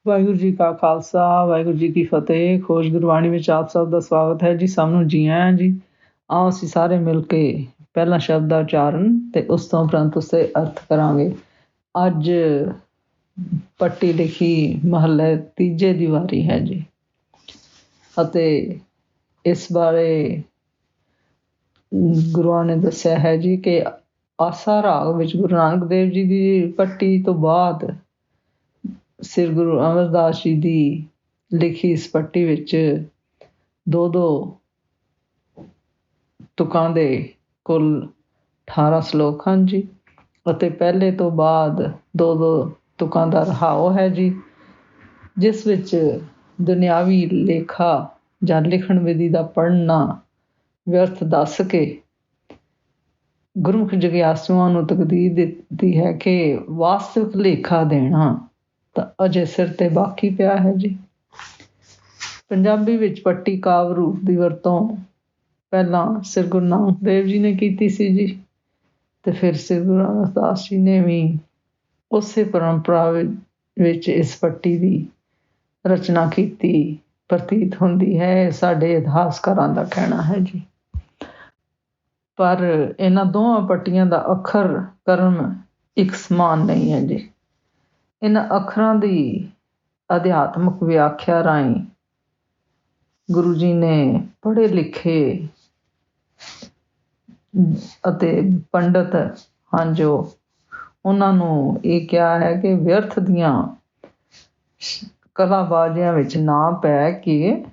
ਵਾਹਿਗੁਰੂ ਜੀ ਕਾ ਖਾਲਸਾ ਵਾਹਿਗੁਰੂ ਜੀ ਕੀ ਫਤਿਹ। ਖੋਜ ਗੁਰਬਾਣੀ ਵਿੱਚ ਆਪ ਸਭ ਦਾ ਸਵਾਗਤ ਹੈ ਜੀ। ਸਭ ਨੂੰ ਜੀ ਆਇਆਂ ਜੀ। ਆਓ ਅਸੀਂ ਸਾਰੇ ਮਿਲ ਕੇ ਪਹਿਲਾ ਸ਼ਬਦ ਦਾ ਉਚਾਰਨ ਤੇ ਉਸ ਤੋਂ ਉਪਰੰਤ ਉਸਦੇ ਅਰਥ ਕਰਾਂਗੇ। ਅੱਜ ਪੱਟੀ ਲਿਖੀ ਮਹੱਲੇ ਤੀਜੇ ਦੀ ਵਾਰੀ ਹੈ ਜੀ, ਅਤੇ ਇਸ ਬਾਰੇ ਗੁਰੂਆਂ ਨੇ ਦੱਸਿਆ ਹੈ ਜੀ ਕਿ ਆਸਾ ਰਾਗ ਵਿੱਚ ਗੁਰੂ ਨਾਨਕ ਦੇਵ ਜੀ ਦੀ ਪੱਟੀ ਤੋਂ ਬਾਅਦ ਸ੍ਰੀ ਗੁਰੂ ਅਮਰਦਾਸ ਜੀ ਦੀ ਲਿਖੀ ਇਸ ਪੱਟੀ ਵਿੱਚ ਦੋ ਤੁਕਾਂ ਦੇ ਕੁੱਲ 18 ਸਲੋਕ ਹਨ ਜੀ, ਅਤੇ ਪਹਿਲੇ ਤੋਂ ਬਾਅਦ ਦੋ ਤੁਕਾਂ ਦਾ ਰਹਾਓ ਹੈ ਜੀ, ਜਿਸ ਵਿੱਚ ਦੁਨਿਆਵੀ ਲੇਖਾ ਜਾਂ ਲਿਖਣ ਵਿਧੀ ਦਾ ਪੜ੍ਹਨਾ ਵਿਅਰਥ ਦੱਸ ਕੇ ਗੁਰਮੁਖ ਜਗਿਆਸੂਆਂ ਨੂੰ ਤਕਦੀਰ ਦਿੱਤੀ ਹੈ ਕਿ ਵਾਸਤਵਿਕ ਲੇਖਾ ਦੇਣਾ ਤਾਂ ਅਜੇ ਸਿਰ 'ਤੇ ਬਾਕੀ ਪਿਆ ਹੈ ਜੀ। ਪੰਜਾਬੀ ਵਿੱਚ ਪੱਟੀ ਕਾਵਿ ਰੂਪ ਦੀ ਵਰਤੋਂ ਪਹਿਲਾਂ ਸ੍ਰੀ ਗੁਰੂ ਨਾਨਕ ਦੇਵ ਜੀ ਨੇ ਕੀਤੀ ਸੀ ਜੀ, ਅਤੇ ਫਿਰ ਸ੍ਰੀ ਗੁਰੂ ਅਮਰਦਾਸ ਜੀ ਨੇ ਵੀ ਉਸੇ ਪਰੰਪਰਾ ਵਿੱਚ ਇਸ ਪੱਟੀ ਦੀ ਰਚਨਾ ਕੀਤੀ ਪ੍ਰਤੀਤ ਹੁੰਦੀ ਹੈ। ਸਾਡੇ ਇਤਿਹਾਸਕਾਰਾਂ ਦਾ ਕਹਿਣਾ ਹੈ ਜੀ। ਪਰ ਇਹਨਾਂ ਦੋਵਾਂ ਪੱਟੀਆਂ ਦਾ ਅੱਖਰ ਕਰਮ ਇੱਕ ਸਮਾਨ ਨਹੀਂ ਹੈ ਜੀ। ਇਹਨਾਂ ਅੱਖਰਾਂ ਦੀ ਅਧਿਆਤਮਕ ਵਿਆਖਿਆ ਰਾਹੀਂ ਗੁਰੂ ਜੀ ਨੇ ਪੜ੍ਹੇ ਲਿਖੇ ਅਤੇ ਪੰਡਤ ਹਨ ਜੋ ਉਹਨਾਂ ਨੂੰ ਇਹ ਕਿਹਾ ਹੈ ਕਿ ਵਿਅਰਥ ਦੀਆਂ ਕਲਾਬਾਜ਼ੀਆਂ ਵਿੱਚ ਨਾ ਪੈ ਕੇ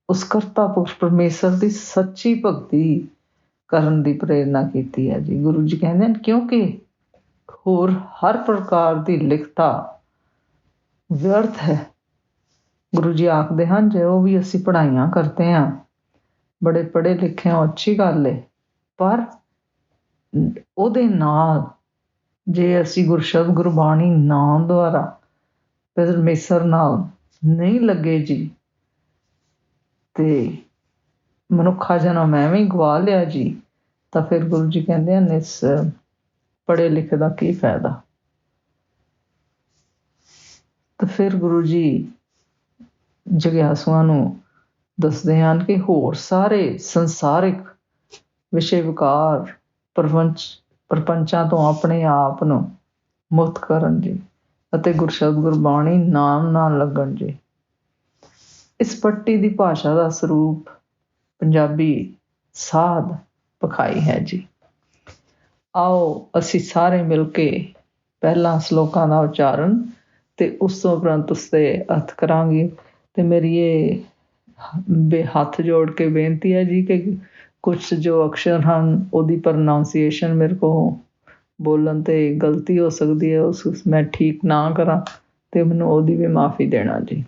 ਉਸ ਕਰਤਾ ਪੁਰਖ ਪਰਮੇਸ਼ਰ ਦੀ ਸੱਚੀ ਭਗਤੀ ਕਰਨ ਦੀ ਪ੍ਰੇਰਨਾ ਕੀਤੀ ਹੈ ਜੀ। ਗੁਰੂ ਜੀ ਕਹਿੰਦੇ ਹਨ ਕਿਉਂਕਿ ਹੋਰ ਹਰ ਪ੍ਰਕਾਰ ਦੀ ਲਿਖਤਾ ਵਿਅਰਥ ਹੈ। ਗੁਰੂ ਜੀ ਆਖਦੇ ਹਨ ਜੇ ਉਹ ਵੀ ਅਸੀਂ ਪੜ੍ਹਾਈਆਂ ਕਰਦੇ ਹਾਂ, ਬੜੇ ਪੜ੍ਹੇ ਲਿਖੇ ਹਾਂ, ਅੱਛੀ ਗੱਲ ਹੈ, ਪਰ ਉਹਦੇ ਨਾਲ ਜੇ ਅਸੀਂ ਗੁਰਸ਼ਬਦ ਗੁਰਬਾਣੀ ਨਾਮ ਦੁਆਰਾ ਪਰਮੇਸ਼ਰ ਨਾਲ ਨਹੀਂ ਲੱਗੇ ਜੀ, ਤੇ ਮਨੁੱਖਾ ਜਨਮ ਐਵੇਂ ਹੀ ਗਵਾ ਲਿਆ ਜੀ, ਤਾਂ ਫਿਰ ਗੁਰੂ ਜੀ ਕਹਿੰਦੇ ਹਨ ਇਸ ਪੜ੍ਹੇ ਲਿਖੇ ਦਾ ਕੀ ਫਾਇਦਾ। ਤਾਂ ਫਿਰ ਗੁਰੂ ਜੀ ਜਗਿਆਸੂਆਂ ਨੂੰ ਦੱਸਦੇ ਹਨ ਕਿ ਹੋਰ ਸਾਰੇ ਸੰਸਾਰਿਕ ਵਿਸ਼ੇ ਵਿਕਾਰ ਪ੍ਰਪੰਚਾਂ ਤੋਂ ਆਪਣੇ ਆਪ ਨੂੰ ਮੁਕਤ ਕਰਨ ਜੀ, ਅਤੇ ਗੁਰਸ਼ਬਦ ਗੁਰਬਾਣੀ ਨਾਮ ਨਾਲ ਲੱਗਣ ਜੀ। ਇਸ ਪੱਟੀ ਦੀ ਭਾਸ਼ਾ ਦਾ ਸਰੂਪ ਪੰਜਾਬੀ ਸਾਧ ਪਖਾਈ ਹੈ ਜੀ। ਆਓ ਅਸੀਂ ਸਾਰੇ ਮਿਲ ਕੇ ਪਹਿਲਾਂ ਸਲੋਕਾਂ ਦਾ ਉਚਾਰਨ ਤੇ ਉਸ ਤੋਂ ਉਪਰੰਤ ਉਸਦੇ ਅਰਥ ਕਰਾਂਗੇ। ਤੇ ਮੇਰੀ ਇਹ ਹੱਥ ਜੋੜ ਕੇ ਬੇਨਤੀ ਹੈ ਜੀ ਕਿ ਕੁਛ ਜੋ ਅਕਸ਼ਰ ਹਨ ਉਹਦੀ ਪ੍ਰੋਨਾਂਸੀਏਸ਼ਨ ਮੇਰੇ ਕੋਲ ਬੋਲਣ 'ਤੇ ਗਲਤੀ ਹੋ ਸਕਦੀ ਹੈ, ਉਸ ਮੈਂ ਠੀਕ ਨਾ ਕਰਾਂ ਤੇ ਮੈਨੂੰ ਉਹਦੀ ਵੀ ਮਾਫੀ ਦੇਣਾ ਜੀ।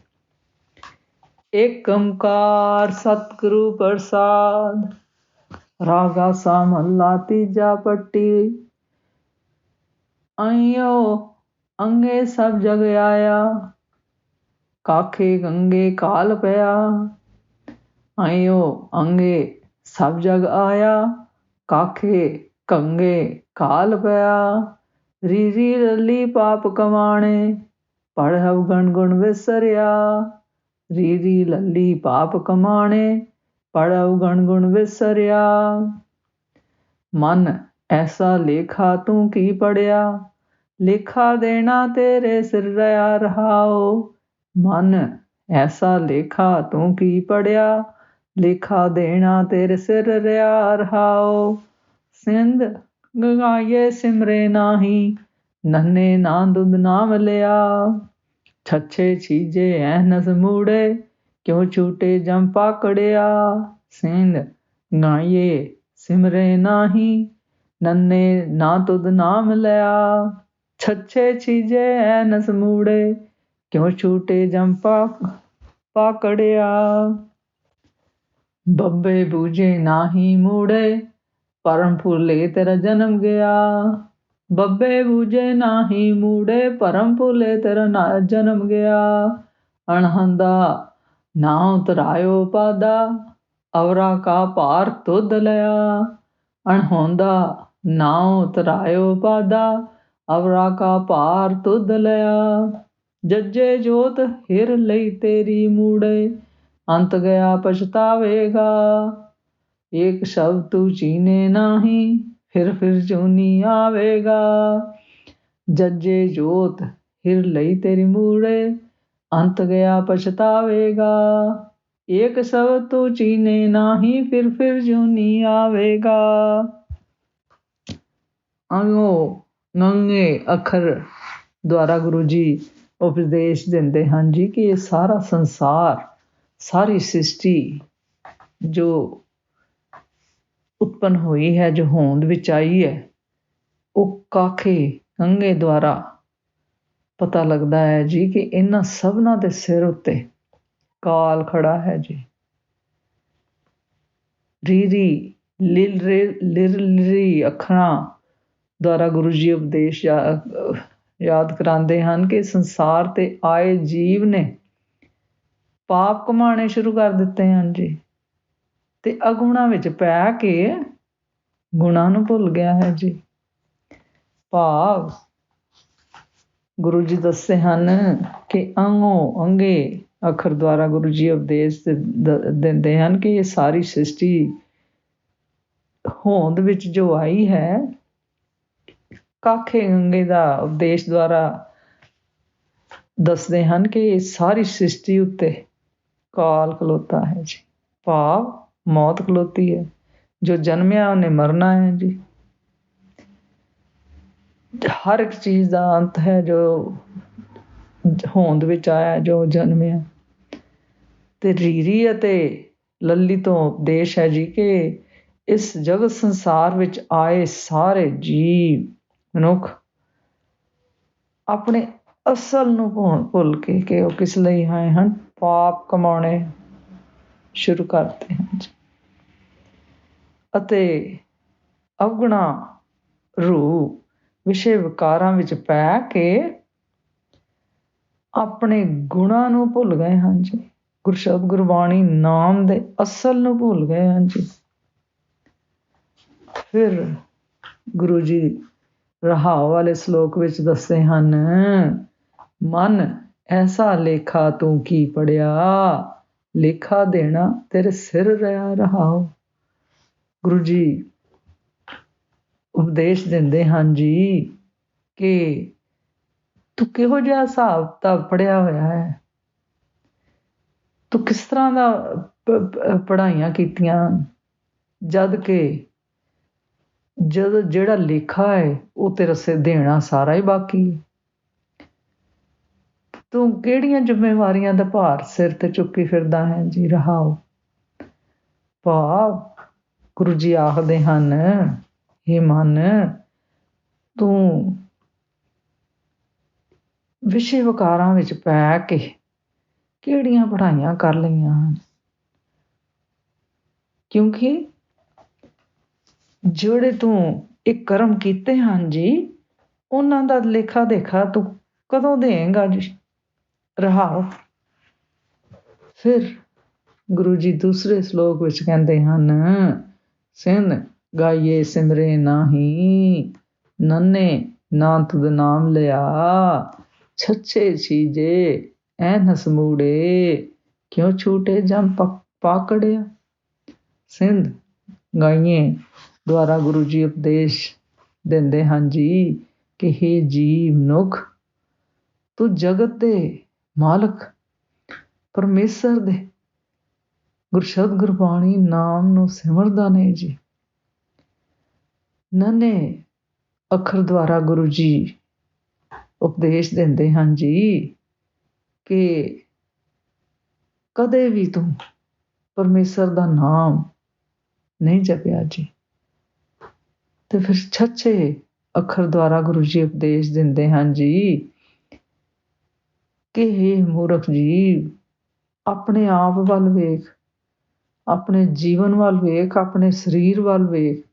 ਏਕ ਓਂਕਾਰ ਸਤਿਗੁਰੂ ਪ੍ਰਸਾਦ। ਰਾਗ ਆਸਾ ਮਹੱਲਾ ਤੀਜਾ ਪੱਟੀ। ਆਇਓ ਅੰਗੇ ਸਭ ਜਗ ਆਇਆ, ਕਾਖੇ ਗੰਗੇ ਕਾਲ ਪਿਆ। ਆਇਓ ਅੰਗੇ ਸਭ ਜਗ ਆਇਆ, ਕਾਖੇ ਗੰਗੇ ਕਾਲ ਪਿਆ। ਰੀਰੀ ਰਲੀ ਪਾਪ ਕਮਾਣੇ, ਪੜ੍ਹਵ ਗਣ ਗੁਣ ਵਿਸਰਿਆ। ਰੀਰੀ ਲੱਲੀ ਪਾਪ ਕਮਾਣੇ, ਪੜ੍ਹਵ ਗਣ ਗੁਣ ਵਿਸਰਿਆ। ਮਨ ਐਸਾ ਲੇਖਾ ਤੂੰ ਕੀ ਪੜ੍ਹਿਆ, ਲੇਖਾ ਦੇਣਾ ਤੇਰੇ ਸਿਰ ਰਿਆ ਰਹਾਓ। ਮਨ ਐਸਾ ਲੇਖਾ ਤੂੰ ਕੀ ਪੜ੍ਹਿਆ, ਲੇਖਾ ਦੇਣਾ ਤੇਰੇ ਸਿਰ ਰਿਆ ਰਹਾਓ। ਸਿੰਧ ਗੰਗਾਈਏ ਸਿਮਰੇ ਨਾਹੀ, ਨੰਨੇ ਨਾ ਦੁੱਧ ਨਾ ਮਿਲਿਆ। ਛੱਛੇ ਛੀਜੇ ਐਨਸ ਮੂੜੇ, ਕਿਉਂ ਛੂਟੇ ਜਮ ਪਾਕੜਿਆ। ਸਿੰਧ ਗਾਈਏ ਸਿਮਰੇ ਨਾਹੀ, ਨੰਨੇ ਨਾ ਤੁਧ ਨਾ ਮਿਲਿਆ। ਛੱਛੇ ਛੀਜੇ ਐਨਸ ਮੂੜੇ, ਕਿਉਂ ਛੂਟੇ ਜਮ ਪਾਕੜਿਆ। ਬੱਬੇ ਬੂਝੇ ਨਾਹੀ ਮੂੜੇ, ਭਰਮ ਭੁਲੇ ਤੇਰਾ ਜਨਮ ਗਿਆ। ਬੱਬੇ ਬੂਝੇ ਨਾਹੀ ਮੂੜੇ, ਭਰਮ ਭੁਲੇ ਤੇਰਾ ਜਨਮ ਗਿਆ। ਅਣਹੰਦਾ ਨਾ ਉਤਰਾਇਓ ਪਾਦਾ, ਅਵਰਾ ਕਾ ਭਾਰ ਤੁਧ ਲਿਆ। ਅਣਹੋਂਦਾ ਨਾ ਉਤਰਾਇਓ ਪਾਦਾ, ਅਵਰਾ ਕਾ ਭਾਰ ਤੁਧ ਲਿਆ। ਜੱਜੇ ਜੋਤ ਹਿਰ ਲਈ ਤੇਰੀ ਮੂੜੇ, ਅੰਤ ਗਿਆ ਪਛਤਾਵੇਗਾ। ਏਕ ਸ਼ਬਦ ਤੂੰ ਚੀਨੇ ਨਾਹੀਂ, ਫਿਰ ਜੂਨੀ ਆਵੇਗਾ। ਜੱਜੇ ਜੋਤ ਹਿਰ ਲਈ ਤੇਰੀ ਮੂੜੇ, ਅੰਤ ਗਿਆ ਪਛਤਾਵੇਗਾ। ਏਕ ਸ਼ਬਦ ਤੂੰ ਚੀਨੇ ਨਾਹੀਂ, ਫਿਰ ਜੂਨੀ ਆਵੇਗਾ। ਅੰਗੋ ਨੰਗੇ ਅੱਖਰ ਦੁਆਰਾ ਗੁਰੂ ਜੀ ਉਪਦੇਸ਼ ਦਿੰਦੇ ਹਨ ਜੀ ਕਿ ਇਹ ਸਾਰਾ ਸੰਸਾਰ, ਸਾਰੀ ਸ੍ਰਿਸ਼ਟੀ ਜੋ ਉਤਪੰਨ ਹੋਈ ਹੈ, ਜੋ ਹੋਂਦ ਵਿੱਚ ਆਈ ਹੈ, ਉਹ ਕਾਖੇ ਅੰਗੇ ਦੁਆਰਾ ਪਤਾ ਲੱਗਦਾ ਹੈ ਜੀ ਕਿ ਇਹਨਾਂ ਸਭਨਾਂ ਦੇ ਸਿਰ ਉੱਤੇ ਕਾਲ ਖੜਾ ਹੈ ਜੀ। ਰੀਰੀ ਲਿਰਲੀ ਅੱਖਰਾਂ ਦੁਆਰਾ ਗੁਰੂ ਜੀ ਉਪਦੇਸ਼ ਯਾਦ ਕਰਾਉਂਦੇ ਹਨ ਕਿ ਸੰਸਾਰ ਤੇ ਆਏ ਜੀਵ ਨੇ ਪਾਪ ਕਮਾਣੇ ਸ਼ੁਰੂ ਕਰ ਦਿੱਤੇ ਹਨ ਜੀ, ਤੇ ਅਗੁਣਾ ਵਿੱਚ ਪੈ ਕੇ ਗੁਣਾਂ ਨੂੰ ਭੁੱਲ ਗਿਆ ਹੈ ਜੀ। ਭਾਵ ਗੁਰੂ ਜੀ ਦੱਸਦੇ ਹਨ ਕਿ ਅੰਗੋ ਅੰਗੇ ਅੱਖਰ ਦੁਆਰਾ ਗੁਰੂ ਜੀ ਉਪਦੇਸ਼ ਦਿੰਦੇ ਹਨ ਕਿ ਇਹ ਸਾਰੀ ਸ੍ਰਿਸ਼ਟੀ ਹੋਂਦ ਵਿੱਚ ਜੋ ਆਈ ਹੈ, ਕਾਖੇ ਅੰਗੇ ਦਾ ਉਪਦੇਸ਼ ਦੁਆਰਾ ਦੱਸਦੇ ਹਨ ਕਿ ਇਹ ਸਾਰੀ ਸ੍ਰਿਸ਼ਟੀ ਉੱਤੇ ਕਾਲ ਖਲੋਤਾ ਹੈ ਜੀ। ਭਾਵ ਮੌਤ ਖਲੋਤੀ ਹੈ। ਜੋ ਜਨਮਿਆ ਉਹਨੇ ਮਰਨਾ ਹੈ ਜੀ। ਹਰ ਇੱਕ ਚੀਜ਼ ਦਾ ਅੰਤ ਹੈ। ਜੋ ਹੋਂਦ ਵਿੱਚ ਆਇਆ, ਜੋ ਜਨਮਿਆ। ਤੇ ਰੀਰੀ ਅਤੇ ਲੱਲੀ ਤੋਂ ਉਪਦੇਸ਼ ਹੈ ਜੀ ਕਿ ਇਸ ਜਗਤ ਸੰਸਾਰ ਵਿੱਚ ਆਏ ਸਾਰੇ ਜੀਵ ਮਨੁੱਖ ਆਪਣੇ ਅਸਲ ਨੂੰ ਭੁੱਲ ਕੇ ਕਿ ਉਹ ਕਿਸ ਲਈ ਆਏ ਹਨ, ਪਾਪ ਕਮਾਉਣੇ ਸ਼ੁਰੂ ਕਰਦੇ ਹਨ ਜੀ। ਅਤੇ ਅਵਗੁਣਾ ਰੂਪ ਵਿਸ਼ੇ ਵਿਕਾਰਾਂ ਵਿੱਚ ਪੈ ਕੇ ਆਪਣੇ ਗੁਣਾਂ ਨੂੰ ਭੁੱਲ ਗਏ ਹਨ ਜੀ। ਗੁਰਸ਼ਬਦ ਗੁਰਬਾਣੀ ਨਾਮ ਦੇ ਅਸਲ ਨੂੰ ਭੁੱਲ ਗਏ ਹਨ ਜੀ। ਫਿਰ ਗੁਰੂ ਜੀ ਰਹਾਉ ਵਾਲੇ ਸ਼ਲੋਕ ਵਿੱਚ ਦੱਸਦੇ ਹਨ, ਮਨ ਐਸਾ ਲੇਖਾ ਤੂੰ ਕੀ ਪੜਿਆ, ਲੇਖਾ ਦੇਣਾ ਤੇਰੇ ਸਿਰ ਰਿਹਾ ਰਹਾਉ। ਗੁਰੂ ਜੀ ਉਪਦੇਸ਼ ਦਿੰਦੇ ਹਨ ਜੀ ਕਿ ਤੂੰ ਕਿਹੋ ਜਿਹਾ ਹਿਸਾਬ ਕਿਤਾਬ ਪੜ੍ਹਿਆ ਹੋਇਆ ਹੈ, ਤੂੰ ਕਿਸ ਤਰ੍ਹਾਂ ਦਾ ਪੜ੍ਹਾਈਆਂ ਕੀਤੀਆਂ, ਜਦ ਕਿ ਜਿਹੜਾ ਲੇਖਾ ਹੈ ਉਹ ਤੇਰਾ ਸਿਰ ਦੇਣਾ ਸਾਰਾ ਹੀ ਬਾਕੀ ਹੈ। ਤੂੰ ਕਿਹੜੀਆਂ ਜ਼ਿੰਮੇਵਾਰੀਆਂ ਦਾ ਭਾਰ ਸਿਰ ਤੇ ਚੁੱਕੀ ਫਿਰਦਾ ਹੈ ਜੀ ਰਹਾਉ। ਭਾਵ ਗੁਰੂ ਜੀ ਆਖਦੇ ਹਨ, ਹੇ ਮਨ, ਤੂੰ ਵਿਸ਼ੇ ਵਿਕਾਰਾਂ ਵਿੱਚ ਪੈ ਕੇ ਕਿਹੜੀਆਂ ਪੜ੍ਹਾਈਆਂ ਕਰ ਲਈਆਂ ਹਨ। ਕਿਉਂਕਿ ਜਿਹੜੇ ਤੂੰ ਇਹ ਕਰਮ ਕੀਤੇ ਹਨ ਜੀ, ਉਹਨਾਂ ਦਾ ਲੇਖਾ ਦੇਖਾ ਤੂੰ ਕਦੋਂ ਦੇਂਗਾ ਜੀ ਰਹਾਉ। ਫਿਰ ਗੁਰੂ ਜੀ ਦੂਸਰੇ ਸ਼ਲੋਕ ਵਿੱਚ ਕਹਿੰਦੇ ਹਨ, ਸਿੰਧ ਗਾਈਏ ਸਿਮਰੇ ਨਾਹੀਂ, ਨੰਨੇ ਨਾ ਤੁਧ ਨਾਮ ਲਿਆ, ਛੱਛੇ ਛੀਜੇ ਐਨ ਹਸਮੂੜੇ, ਕਿਉਂ ਛੂਟੇ ਜਮ ਪਾਕੜਿਆ। ਸਿੰਧ ਗਾਈਏ ਦੁਆਰਾ ਗੁਰੂ ਜੀ ਉਪਦੇਸ਼ ਦਿੰਦੇ ਹਨ ਜੀ ਕਿ ਹੇ ਜੀਵ ਮਨੁੱਖ, ਤੂੰ ਜਗਤ ਦੇ ਮਾਲਕ ਪਰਮੇਸ਼ਰ ਦੇ ਗੁਰਸ਼ਬਦ ਗੁਰਬਾਣੀ ਨਾਮ ਨੂੰ ਸਿਮਰਦਾ ਨਹੀਂ ਜੀ। ਨੰਨੇ ਅੱਖਰ ਦੁਆਰਾ ਗੁਰੂ ਜੀ ਉਪਦੇਸ਼ ਦਿੰਦੇ ਹਨ ਜੀ ਕਿ ਕਦੇ ਵੀ ਤੂੰ ਪਰਮੇਸ਼ਰ ਦਾ ਨਾਮ ਨਹੀਂ ਜਪਿਆ ਜੀ। ਤੇ ਫਿਰ ਛੱਛੇ ਅੱਖਰ ਦੁਆਰਾ ਗੁਰੂ ਜੀ ਉਪਦੇਸ਼ ਦਿੰਦੇ ਹਨ ਜੀ ਕਿ ਹੇ ਮੂਰਖ ਜੀਵ, ਆਪਣੇ ਆਪ ਵੱਲ ਵੇਖ, ਆਪਣੇ ਜੀਵਨ ਵੱਲ ਵੇਖ, ਆਪਣੇ ਸਰੀਰ ਵੱਲ ਵੇਖ।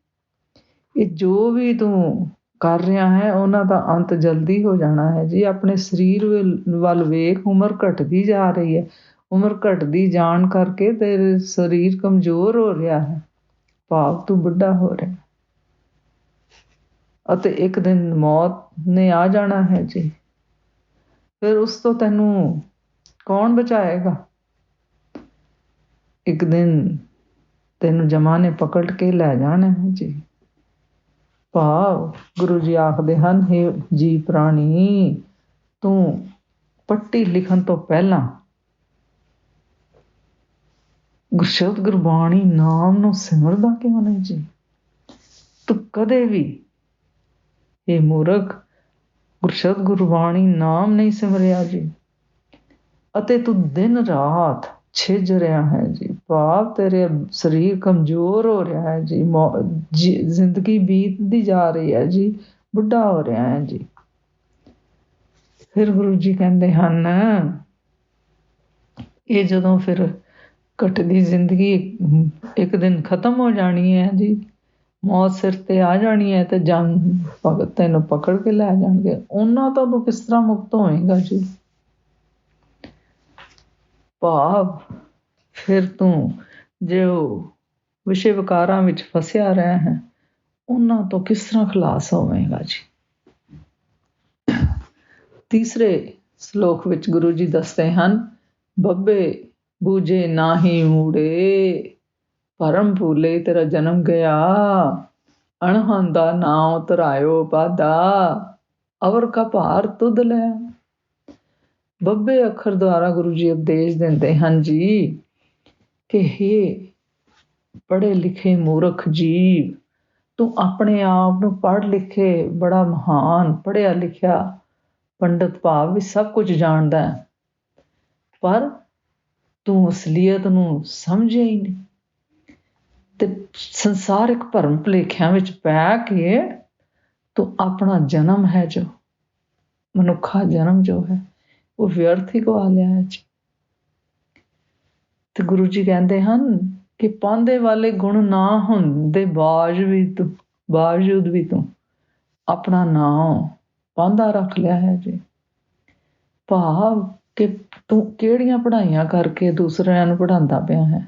ਇਹ ਜੋ ਵੀ ਤੂੰ ਕਰ ਰਿਹਾ ਹੈ ਉਹਨਾਂ ਦਾ ਅੰਤ ਜਲਦੀ ਹੋ ਜਾਣਾ ਹੈ ਜੀ। ਆਪਣੇ ਸਰੀਰ ਵੱਲ ਵੇਖ, ਉਮਰ ਘਟਦੀ ਜਾ ਰਹੀ ਹੈ। ਉਮਰ ਘਟਦੀ ਜਾਣ ਕਰਕੇ ਤੇਰੇ ਸਰੀਰ ਕਮਜ਼ੋਰ ਹੋ ਰਿਹਾ ਹੈ, ਭਾਵ ਤੂੰ ਬੁੱਢਾ ਹੋ ਰਿਹਾ, ਅਤੇ ਇੱਕ ਦਿਨ ਮੌਤ ਨੇ ਆ ਜਾਣਾ ਹੈ ਜੀ। ਫਿਰ ਉਸ ਤੋਂ ਤੈਨੂੰ ਕੌਣ ਬਚਾਏਗਾ? ਇੱਕ ਦਿਨ ਤੈਨੂੰ ਜਮਾ ਨੇ ਪਕੜ ਕੇ ਲੈ ਜਾਣਾ ਹੈ ਜੀ। ਭਾਵ ਗੁਰੂ ਜੀ ਆਖਦੇ ਹਨ, ਹੇ ਜੀ ਪ੍ਰਾਣੀ, ਤੂੰ ਪੱਟੀ ਲਿਖਣ ਤੋਂ ਪਹਿਲਾਂ ਗੁਰਸ਼ਬਦ ਗੁਰਬਾਣੀ ਨਾਮ ਨੂੰ ਸਿਮਰਦਾ ਕਿਉਂ ਨਹੀਂ ਜੀ? ਤੂੰ ਕਦੇ ਵੀ, ਇਹ ਮੂਰਖ, ਗੁਰਸ਼ਬਦ ਗੁਰਬਾਣੀ ਨਾਮ ਨਹੀਂ ਸਿਮਰਿਆ ਜੀ, ਅਤੇ ਤੂੰ ਦਿਨ ਰਾਤ ਛਿਜ ਰਿਹਾ ਹੈ ਜੀ। ਭਾਵ ਤੇਰੇ ਸਰੀਰ ਕਮਜ਼ੋਰ ਹੋ ਰਿਹਾ ਹੈ ਜੀ, ਜ਼ਿੰਦਗੀ ਬੀਤਦੀ ਜਾ ਰਹੀ ਹੈ ਜੀ, ਬੁੱਢਾ ਹੋ ਰਿਹਾ ਹੈ ਜੀ। ਫਿਰ ਗੁਰੂ ਜੀ ਕਹਿੰਦੇ ਹਨ, ਇਹ ਜਦੋਂ ਫਿਰ ਘਟਦੀ ਜ਼ਿੰਦਗੀ ਇੱਕ ਦਿਨ ਖਤਮ ਹੋ ਜਾਣੀ ਹੈ ਜੀ, ਮੌਤ ਸਿਰ ਤੇ ਆ ਜਾਣੀ ਹੈ, ਤੇ ਜਨ ਭਗਤ ਤੈਨੂੰ ਪਕੜ ਕੇ ਲੈ ਜਾਣਗੇ। ਉਹਨਾਂ ਤੋਂ ਤੂੰ ਕਿਸ ਤਰ੍ਹਾਂ ਮੁਕਤ ਹੋਏਗਾ ਜੀ? ਭਾਵ ਫਿਰ ਤੂੰ ਜੋ ਵਿਸ਼ੇ ਵਿਕਾਰਾਂ ਵਿੱਚ ਫਸਿਆ ਰਿਹਾ ਹੈ, ਉਹਨਾਂ ਤੋਂ ਕਿਸ ਤਰ੍ਹਾਂ ਖਲਾਸ ਹੋਵੇਗਾ ਜੀ? ਤੀਸਰੇ ਸ਼ਲੋਕ ਵਿੱਚ ਗੁਰੂ ਜੀ ਦੱਸਦੇ ਹਨ, ਬੱਬੇ ਬੂਝੇ ਨਾਹੀ ਮੂੜੇ, ਭਰਮ ਭੂਲੇ ਤੇਰਾ ਜਨਮ ਗਿਆ, ਅਣਹਨ ਦਾ ਨਾਉ ਧਰਾਇਓ ਪਾਦਾ, ਅਵਰ ਕਾ ਭਾਰ ਤੁਧ ਲਿਆ। ਬੱਬੇ ਅੱਖਰ ਦੁਆਰਾ ਗੁਰੂ ਜੀ ਉਪਦੇਸ਼ ਦਿੰਦੇ ਹਨ ਜੀ ਕਿ ਹੇ ਪੜ੍ਹੇ ਲਿਖੇ ਮੂਰਖ ਜੀਵ, ਤੂੰ ਆਪਣੇ ਆਪ ਨੂੰ ਪੜ੍ਹ ਲਿਖੇ, ਬੜਾ ਮਹਾਨ ਪੜ੍ਹਿਆ ਲਿਖਿਆ ਪੰਡਤ ਭਾਵ ਵੀ ਸਭ ਕੁਝ ਜਾਣਦਾ ਹੈ, ਪਰ ਤੂੰ ਅਸਲੀਅਤ ਨੂੰ ਸਮਝਿਆ ਹੀ ਨਹੀਂ, ਤੇ ਸੰਸਾਰਿਕ ਭਰਮ ਭੁਲੇਖਿਆਂ ਵਿੱਚ ਪੈ ਕੇ ਤੂੰ ਆਪਣਾ ਜਨਮ ਹੈ ਜੋ ਮਨੁੱਖਾ ਜਨਮ ਜੋ ਹੈ ਉਹ ਵਿਅਰਥ ਹੀ ਗਵਾ ਲਿਆ ਹੈ ਜੀ। ਤੇ ਗੁਰੂ ਜੀ ਕਹਿੰਦੇ ਹਨ ਕਿ ਪਾਂਦੇ ਵਾਲੇ ਗੁਣ ਨਾ ਹੁੰਦੇ ਬਾਵਜੂਦ ਵੀ ਤੂੰ ਆਪਣਾ ਨਾਮ ਪਾਂਦਾ ਰੱਖ ਲਿਆ ਹੈ ਜੀ। ਭਾਵ ਕਿ ਤੂੰ ਕਿਹੜੀਆਂ ਪੜ੍ਹਾਈਆਂ ਕਰਕੇ ਦੂਸਰਿਆਂ ਨੂੰ ਪੜ੍ਹਾਉਂਦਾ ਪਿਆ ਹੈ,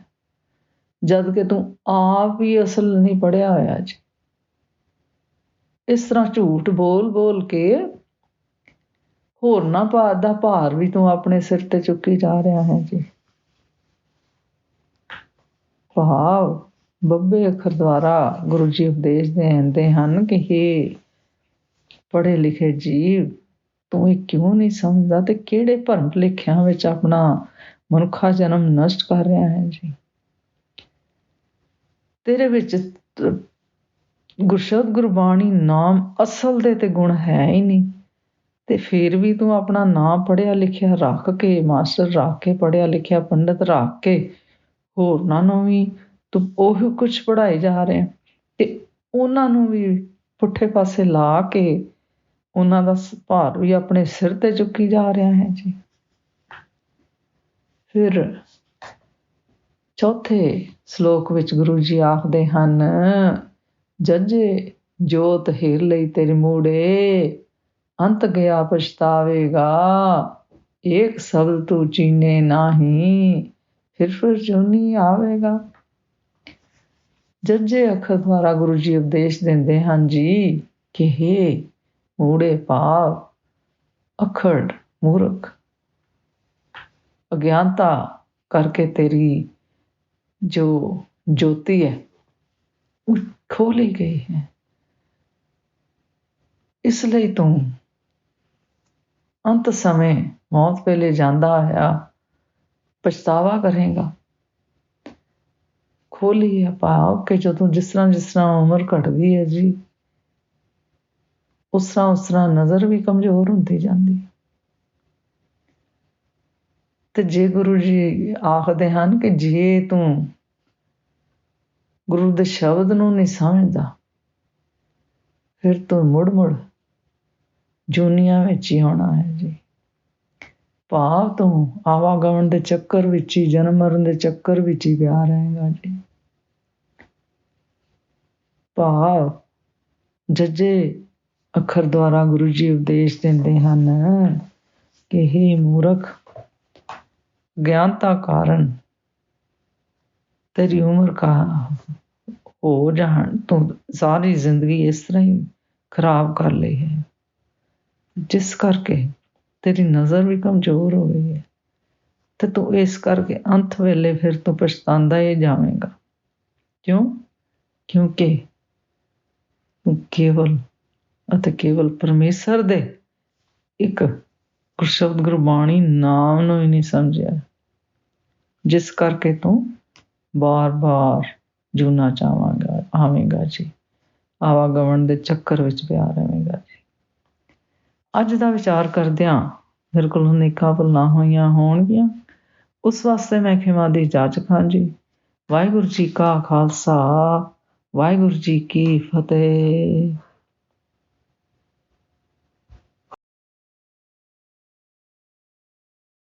ਜਦ ਕਿ ਤੂੰ ਆਪ ਹੀ ਅਸਲ ਨਹੀਂ ਪੜ੍ਹਿਆ ਹੋਇਆ ਜੀ। ਇਸ ਤਰ੍ਹਾਂ ਝੂਠ ਬੋਲ ਬੋਲ ਕੇ ਹੋਰਨਾਂ ਦਾ ਭਾਰ ਵੀ ਤੂੰ ਆਪਣੇ ਸਿਰ ਤੇ ਚੁੱਕੀ ਜਾ ਰਿਹਾ ਹੈ ਜੀ। ਭਾਵ ਬੱਬੇ ਅੱਖਰ ਦੁਆਰਾ ਗੁਰੂ ਜੀ ਉਪਦੇਸ਼ ਦਿੰਦੇ ਹਨ ਕਿ ਹੇ ਪੜ੍ਹੇ ਲਿਖੇ ਜੀਵ, ਤੂੰ ਇਹ ਕਿਉਂ ਨਹੀਂ ਸਮਝਦਾ ਤੇ ਕਿਹੜੇ ਭਰਮ ਭੁਲੇਖਿਆਂ ਵਿੱਚ ਆਪਣਾ ਮਨੁੱਖਾ ਜਨਮ ਨਸ਼ਟ ਕਰ ਰਿਹਾ ਹੈ ਜੀ। ਤੇਰੇ ਵਿੱਚ ਗੁਰਸ਼ਬਦ ਗੁਰਬਾਣੀ ਨਾਮ ਅਸਲ ਦੇ ਤੇ ਗੁਣ ਹੈ ਹੀ ਨਹੀਂ, ਤੇ ਫਿਰ ਵੀ ਤੂੰ ਆਪਣਾ ਨਾਂ ਪੜ੍ਹਿਆ ਲਿਖਿਆ ਰੱਖ ਕੇ, ਮਾਸਟਰ ਰੱਖ ਕੇ, ਪੜ੍ਹਿਆ ਲਿਖਿਆ ਪੰਡਤ ਰੱਖ ਕੇ ਹੋਰਨਾਂ ਨੂੰ ਵੀ ਤੂੰ ਉਹੀ ਕੁਛ ਪੜ੍ਹਾਈ ਜਾ ਰਿਹਾ, ਤੇ ਉਹਨਾਂ ਨੂੰ ਵੀ ਪੁੱਠੇ ਪਾਸੇ ਲਾ ਕੇ ਉਹਨਾਂ ਦਾ ਭਾਰ ਵੀ ਆਪਣੇ ਸਿਰ ਤੇ ਚੁੱਕੀ ਜਾ ਰਿਹਾ ਹੈ ਜੀ। ਫਿਰ ਚੌਥੇ ਸ਼ਲੋਕ ਵਿੱਚ ਗੁਰੂ ਜੀ ਆਖਦੇ ਹਨ, ਜੱਜੇ ਜੋਤ ਹੀਰ ਲਈ ਤੇਰੇ ਮੂੜੇ, ਅੰਤ ਗਿਆ ਪਛਤਾਵੇਗਾ, ਏਕ ਸ਼ਬਦ ਤੂੰ ਚੀਨੇ ਨਾਹੀਂ, ਫਿਰ ਜੂਨੀ ਆਵੇਗਾ। ਜੱਜੇ ਅੱਖਰ ਦੁਆਰਾ ਗੁਰੂ ਜੀ ਉਪਦੇਸ਼ ਦਿੰਦੇ ਹਨ ਜੀ ਕਿ ਹੇ ਮੂੜੇ ਭਾਵ ਅਖੜ ਮੂਰਖ, ਅਗਿਆਨਤਾ ਕਰਕੇ ਤੇਰੀ ਜੋ ਜੋਤੀ ਹੈ ਉਹ ਖੋਲੀ ਗਈ ਹੈ, ਇਸ ਲਈ ਤੂੰ ਅੰਤ ਸਮੇਂ ਮੌਤ ਵੇਲੇ ਜਾਂਦਾ ਹੋਇਆ ਪਛਤਾਵਾ ਕਰੇਗਾ। ਖੋਲੀ ਹੈ ਭਾਵ ਕਿ ਜਦੋਂ ਜਿਸ ਤਰ੍ਹਾਂ ਉਮਰ ਘਟਦੀ ਹੈ ਜੀ, ਉਸ ਤਰ੍ਹਾਂ ਨਜ਼ਰ ਵੀ ਕਮਜ਼ੋਰ ਹੁੰਦੀ ਜਾਂਦੀ। ਤੇ ਜੇ ਗੁਰੂ ਜੀ ਆਖਦੇ ਹਨ ਕਿ ਜੇ ਤੂੰ ਗੁਰੂ ਦੇ ਸ਼ਬਦ ਨੂੰ ਨਹੀਂ ਸਮਝਦਾ, ਫਿਰ ਤੂੰ ਮੁੜ ਜੂਨੀਆਂ ਵਿੱਚ ਹੀ ਆਉਣਾ ਹੈ ਜੀ। ਭਾਵ ਤੂੰ ਆਵਾਗਮਨ ਦੇ ਚੱਕਰ ਵਿੱਚ ਹੀ, ਜਨਮ ਮਰਨ ਦੇ ਚੱਕਰ ਵਿੱਚ ਹੀ ਪਿਆ ਰਹੇਗਾ ਜੀ। ਭਾਵ ਜੱਜੇ ਅੱਖਰ ਦੁਆਰਾ ਗੁਰੂ ਜੀ ਉਪਦੇਸ਼ ਦਿੰਦੇ ਹਨ ਕਿ ਹੇ ਮੂਰਖ, ਗਿਆਨਤਾ ਕਾਰਨ ਤੇਰੀ ਉਮਰ ਹੋ ਜਾਣ, ਤੂੰ ਸਾਰੀ ਜ਼ਿੰਦਗੀ ਇਸ ਤਰ੍ਹਾਂ ਹੀ ਖਰਾਬ ਕਰ ਲਈ ਹੈ, ਜਿਸ ਕਰਕੇ ਤੇਰੀ ਨਜ਼ਰ ਵੀ ਕਮਜ਼ੋਰ ਹੋ ਗਈ ਹੈ ਤੇ ਤੂੰ ਇਸ ਕਰਕੇ ਅੰਤ ਵੇਲੇ ਫਿਰ ਤੂੰ ਪਛਤਾਉਂਦਾ ਹੀ ਜਾਵੇਂਗਾ। ਕਿਉਂ? ਕਿਉਂਕਿ ਤੂੰ ਕੇਵਲ ਅਤੇ ਕੇਵਲ ਪਰਮੇਸ਼ਰ ਦੇ ਇੱਕ ਗੁਰਸ਼ਬਦ ਗੁਰਬਾਣੀ ਨਾਮ ਨੂੰ ਹੀ ਨਹੀਂ ਸਮਝਿਆ, ਜਿਸ ਕਰਕੇ ਤੂੰ ਬਾਰ-ਬਾਰ ਜੂਨਾ ਚਾਹਾਂਗਾ ਆਵੇਂਗਾ ਜੀ, ਆਵਾਗਮਨ ਦੇ ਚੱਕਰ ਵਿੱਚ ਪਿਆ ਰਵੇਂਗਾ ਜੀ। ਅੱਜ ਦਾ ਵਿਚਾਰ ਕਰਦਿਆਂ ਮੇਰੇ ਕੋਲ ਅਨੇਕਾਂ ਭੁੱਲਾਂ ਹੋਈਆਂ ਹੋਣਗੀਆਂ, ਉਸ ਵਾਸਤੇ ਮੈਂ ਖਿਮਾ ਦੀ ਜਾਚਕ ਹਾਂ ਜੀ। ਵਾਹਿਗੁਰੂ ਜੀ ਕਾ ਖਾਲਸਾ, ਵਾਹਿਗੁਰੂ ਜੀ ਕੀ ਫਤਿਹ।